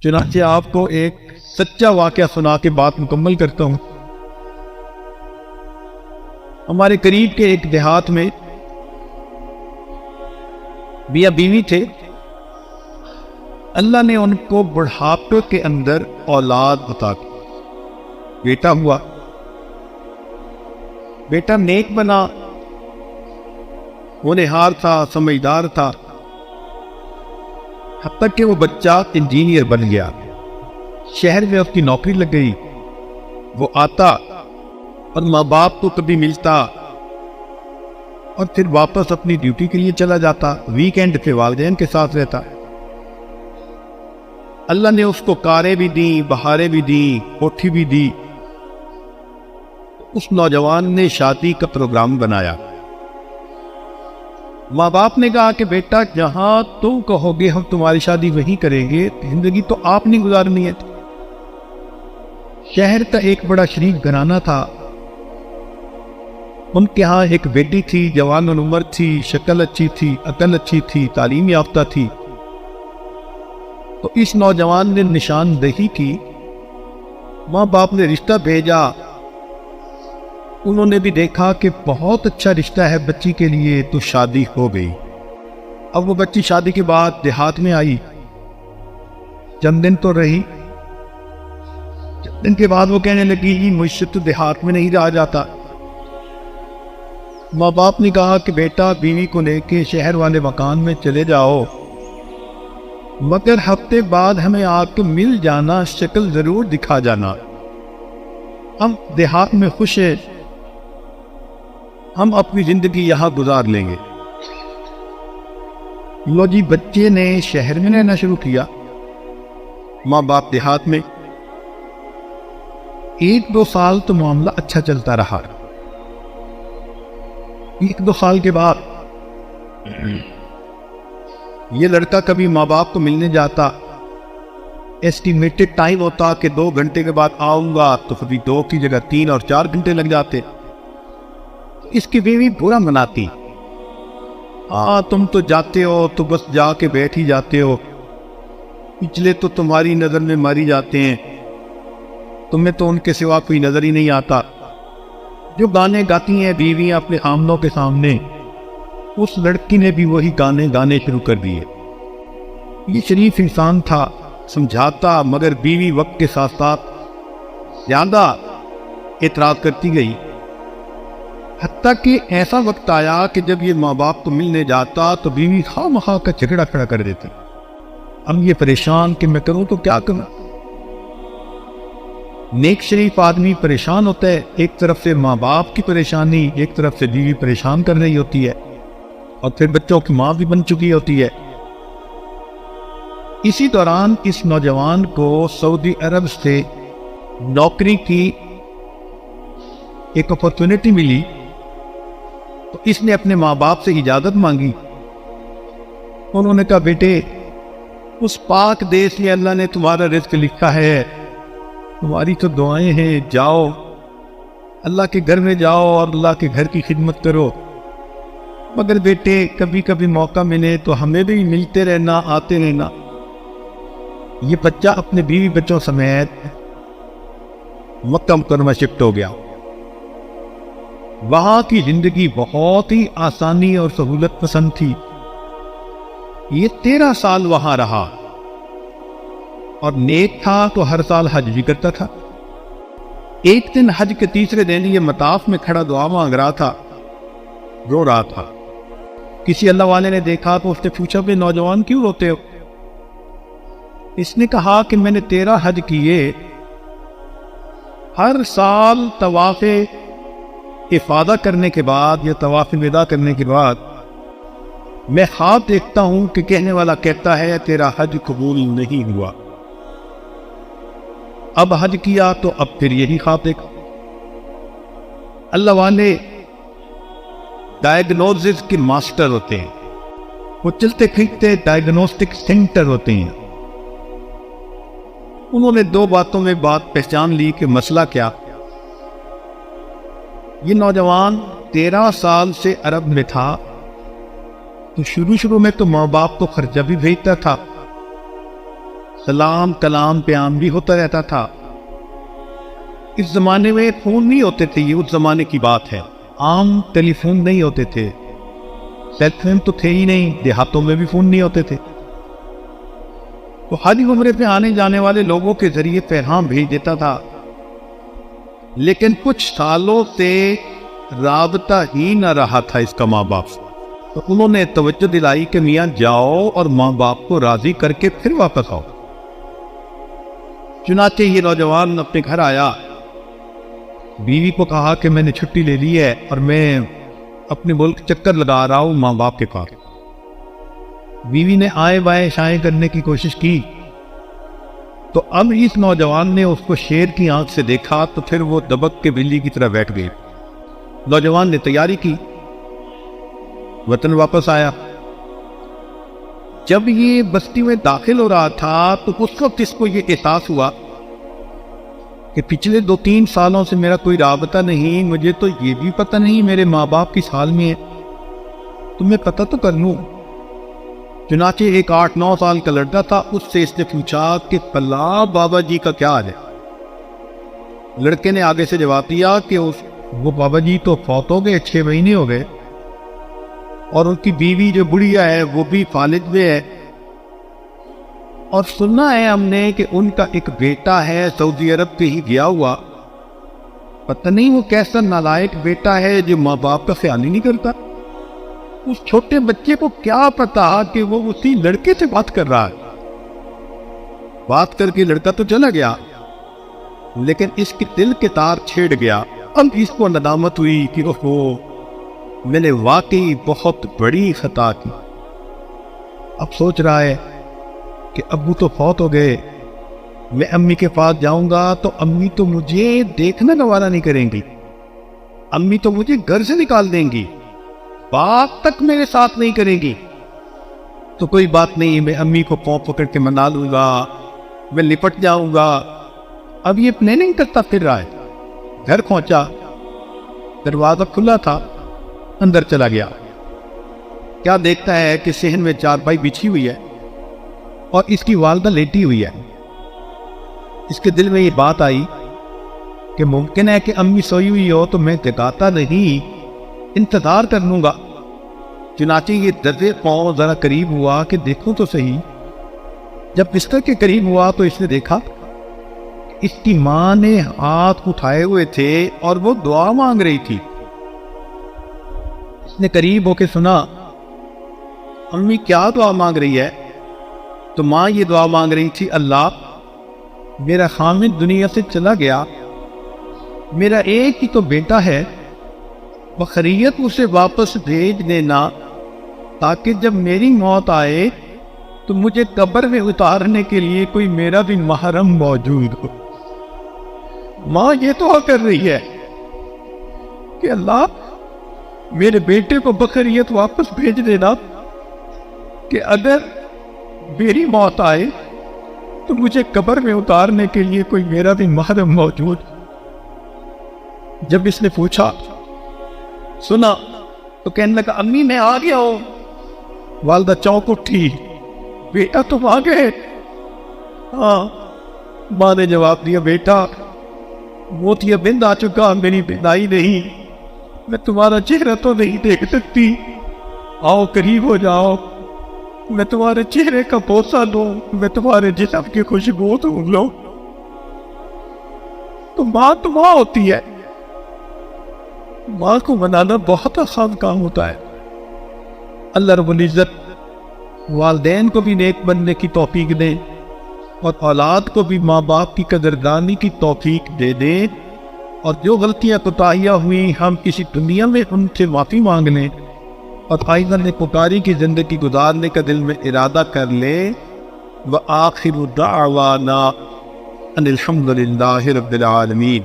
چنانچہ آپ کو ایک سچا واقعہ سنا کے بات مکمل کرتا ہوں۔ ہمارے قریب کے ایک دیہات میں میاں بیوی تھے۔ اللہ نے ان کو بڑھاپے کے اندر اولاد عطا کی، بیٹا ہوا۔ بیٹا نیک بنا، ہونہار تھا، سمجھدار تھا، حتیٰ کہ وہ بچہ انجینئر بن گیا، شہر میں اس کی نوکری لگ گئی۔ وہ آتا اور ماں باپ کو کبھی ملتا اور پھر واپس اپنی ڈیوٹی کے لیے چلا جاتا، ویکینڈ پہ والدین کے ساتھ رہتا۔ اللہ نے اس کو کاریں بھی دیں، بہاریں بھی دیں، کوٹھی بھی دی۔ اس نوجوان نے شادی کا پروگرام بنایا۔ ماں باپ نے کہا کہ بیٹا جہاں تم کہو گے ہم تمہاری شادی وہیں کریں گے، زندگی تو آپ نے گزارنی ہے۔ شہر کا ایک بڑا شریف گھرانہ تھا، ان کے ہاں ایک بیٹی تھی، جوان العمر تھی، شکل اچھی تھی، عقل اچھی تھی، تعلیم یافتہ تھی۔ تو اس نوجوان نے نشاندہی کی، ماں باپ نے رشتہ بھیجا، انہوں نے بھی دیکھا کہ بہت اچھا رشتہ ہے بچی کے لیے، تو شادی ہو گئی۔ اب وہ بچی شادی کے بعد دیہات میں آئی، چند دن تو رہی، چند دن کے بعد وہ کہنے لگی جی مجھ سے تو دیہات میں نہیں رہا جاتا۔ ماں باپ نے کہا کہ بیٹا بیوی کو لے کے شہر والے مکان میں چلے جاؤ، مگر ہفتے بعد ہمیں آ کے مل جانا، شکل ضرور دکھا جانا، ہم دیہات میں خوش ہیں، ہم اپنی زندگی یہاں گزار لیں گے۔ لو جی، بچے نے شہر میں رہنا شروع کیا، ماں باپ دیہات میں۔ 1-2 سال تو معاملہ اچھا چلتا رہا۔ 1-2 سال کے بعد یہ لڑکا کبھی ماں باپ کو ملنے جاتا، ایسٹیمیٹڈ ٹائم ہوتا کہ 2 گھنٹے کے بعد آؤں گا، تو کبھی 2 کی جگہ 3 اور 4 گھنٹے لگ جاتے۔ اس کی بیوی برا مناتی، تم تو جاتے ہو تو بس جا کے بیٹھ ہی جاتے ہو، پچھلے تو تمہاری نظر میں ماری جاتے ہیں، تمہیں تو ان کے سوا کوئی نظر ہی نہیں آتا۔ جو گانے گاتی ہیں بیویاں اپنے خامنوں کے سامنے، اس لڑکی نے بھی وہی گانے گانے شروع کر دیے۔ یہ شریف انسان تھا، سمجھاتا، مگر بیوی وقت کے ساتھ ساتھ زیادہ اعتراض کرتی گئی، حتیٰ کہ ایسا وقت آیا کہ جب یہ ماں باپ کو ملنے جاتا تو بیوی خواہ مخواہ کا جھگڑا کھڑا کر دیتی۔ اب یہ پریشان کہ میں کروں تو کیا کروں۔ نیک شریف آدمی پریشان ہوتا ہے، ایک طرف سے ماں باپ کی پریشانی، ایک طرف سے بیوی پریشان کر رہی ہوتی ہے، اور پھر بچوں کی ماں بھی بن چکی ہوتی ہے۔ اسی دوران اس نوجوان کو سعودی عرب سے نوکری کی ایک اپورچونٹی ملی، تو اس نے اپنے ماں باپ سے اجازت مانگی۔ انہوں نے کہا بیٹے اس پاک دیش میں اللہ نے تمہارا رزق لکھا ہے، تمہاری تو دعائیں ہیں، جاؤ اللہ کے گھر میں جاؤ اور اللہ کے گھر کی خدمت کرو، مگر بیٹے کبھی کبھی موقع ملے تو ہمیں بھی ملتے رہنا، آتے رہنا۔ یہ بچہ اپنے بیوی بچوں سمیت مکہ مکرمہ شفٹ ہو گیا۔ وہاں کی زندگی بہت ہی آسانی اور سہولت پسند تھی۔ یہ 13 سال وہاں رہا اور نیک تھا تو ہر سال حج بھی کرتا تھا۔ ایک دن حج کے تیسرے دن یہ مطاف میں کھڑا دعا مانگ رہا تھا، رو رہا تھا۔ کسی اللہ والے نے دیکھا تو اس نے پوچھا کہ نوجوان کیوں روتے ہو؟ اس نے کہا کہ میں نے 13 حج کیے، ہر سال طواف افاضہ کرنے کے بعد یا طواف وداع کرنے کے بعد میں خواب دیکھتا ہوں کہ کہنے والا کہتا ہے تیرا حج قبول نہیں ہوا۔ اب حج کیا تو اب پھر یہی خواب دیکھا۔ اللہ والے ڈائگنوزز کے ماسٹر ہوتے ہیں، وہ چلتے پھرتے ڈائگنوسٹک سینٹر ہوتے ہیں۔ انہوں نے 2 باتوں میں بات پہچان لی کہ مسئلہ کیا۔ یہ نوجوان 13 سال سے عرب میں تھا، تو شروع میں تو ماں باپ کو خرچہ بھی بھیجتا تھا، سلام کلام پیام بھی ہوتا رہتا تھا۔ اس زمانے میں فون نہیں ہوتے تھے، یہ اس زمانے کی بات ہے، عام ٹیلی فون نہیں ہوتے تھے، سیل فون تو تھے ہی نہیں، دیہاتوں میں بھی فون نہیں ہوتے تھے۔ تو حج عمرے پہ آنے جانے والے لوگوں کے ذریعے پیغام بھیج دیتا تھا، لیکن کچھ سالوں سے رابطہ ہی نہ رہا تھا اس کا ماں باپ سے۔ تو انہوں نے توجہ دلائی کہ میاں جاؤ اور ماں باپ کو راضی کر کے پھر واپس آؤ۔ چنانچہ یہ نوجوان اپنے گھر آیا، بیوی کو کہا کہ میں نے چھٹی لے لی ہے اور میں اپنے ملک چکر لگا رہا ہوں ماں باپ کے پاس۔ بیوی نے آئیں بائیں شائیں کرنے کی کوشش کی، تو اب اس نوجوان نے اس کو شیر کی آنکھ سے دیکھا تو پھر وہ دبک کے بلی کی طرح بیٹھ گئی۔ نوجوان نے تیاری کی، وطن واپس آیا۔ جب یہ بستی میں داخل ہو رہا تھا تو اس وقت اس کو یہ احساس ہوا کہ پچھلے 2-3 سالوں سے میرا کوئی رابطہ نہیں، مجھے تو یہ بھی پتہ نہیں میرے ماں باپ کس حال میں ہیں، تو میں پتہ تو کر لوں۔ چنانچہ ایک 8-9 سال کا لڑکا تھا، اس سے اس نے پوچھا کہ فلاں بابا جی کا کیا حال ہے؟ لڑکے نے آگے سے جواب دیا کہ وہ بابا جی تو فوت ہو گئے، 6 مہینے ہو گئے، اور ان کی بیوی جو بڑھیا ہے وہ بھی فالج میں ہے، اور سننا ہے ہم نے کہ ان کا ایک بیٹا ہے سعودی عرب پہ ہی گیا ہوا، پتہ نہیں وہ کیسا نالائق بیٹا ہے جو ماں باپ کا خیال ہی نہیں کرتا۔ اس چھوٹے بچے کو کیا پتا کہ وہ اسی لڑکے سے بات کر رہا ہے۔ بات کر کے لڑکا تو چلا گیا، لیکن اس کے دل کے تار چھیڑ گیا۔ اب اس کو ندامت ہوئی کہ میں نے واقعی بہت بڑی خطا کی۔ اب سوچ رہا ہے کہ ابو تو فوت ہو گئے، میں امی کے پاس جاؤں گا تو امی تو مجھے دیکھنا گوارا نہیں کریں گی، امی تو مجھے گھر سے نکال دیں گی، بات تک میرے ساتھ نہیں کریں گی۔ تو کوئی بات نہیں، میں امی کو پاؤں پکڑ کے منا لوں گا، میں لپٹ جاؤں گا۔ اب یہ پلاننگ کرتا پھر رہا ہے۔ گھر پہنچا، دروازہ کھلا تھا، اندر چلا گیا۔ کیا دیکھتا ہے کہ صحن میں چارپائی بچھی ہوئی ہے اور اس کی والدہ لیٹی ہوئی ہے۔ اس کے دل میں یہ بات آئی کہ ممکن ہے کہ امی سوئی ہوئی ہو تو میں جگاتا نہیں، انتظار کر لوں گا۔ چنانچہ یہ درزے پاؤں ذرا قریب ہوا کہ دیکھوں تو صحیح۔ جب بستر کے قریب ہوا تو اس نے دیکھا اس کی ماں نے ہاتھ اٹھائے ہوئے تھے اور وہ دعا مانگ رہی تھی۔ اس نے قریب ہو کے سنا، امی کیا دعا مانگ رہی ہے؟ تو ماں یہ دعا مانگ رہی تھی، اللہ میرا خامد دنیا سے چلا گیا، میرا ایک ہی تو بیٹا ہے، بخیریت اسے واپس بھیج دینا تاکہ جب میری موت آئے تو مجھے قبر میں اتارنے کے لیے کوئی میرا بھی محرم موجود ہو۔ ماں یہ دعا کر رہی ہے کہ اللہ میرے بیٹے کو بخیریت واپس بھیج دینا کہ اگر میری موت آئے تو مجھے قبر میں اتارنے کے لیے کوئی میرا بھی محرم موجود۔ جب اس نے پوچھا سنا تو کہنے لگا، امی میں آ گیا ہوں۔ والدہ چونک اٹھی، بیٹا تم آ گئے؟ ہاں۔ ماں نے جواب دیا، بیٹا موتیا بند آ چکا، میری بینائی نہیں، میں تمہارا چہرہ تو نہیں دیکھ سکتی، آؤ قریب ہو جاؤ، میں تمہارے چہرے کا بوسہ لوں، میں تمہارے جسم کی خوشبو لوں۔ تو ماں ہوتی ہے، ماں کو منانا بہت آسان کام ہوتا ہے۔ اللہ رب العزت والدین کو بھی نیک بننے کی توفیق دے اور اولاد کو بھی ماں باپ کی قدردانی کی توفیق دے دے، اور جو غلطیاں کوتاہیاں ہوئی ہم کسی دنیا میں ان سے معافی مانگ لیں اور آئندہ نیکوکاری کی زندگی گزارنے کا دل میں ارادہ کر لیں۔ وآخر دعوانا ان الحمد للہ رب العالمین۔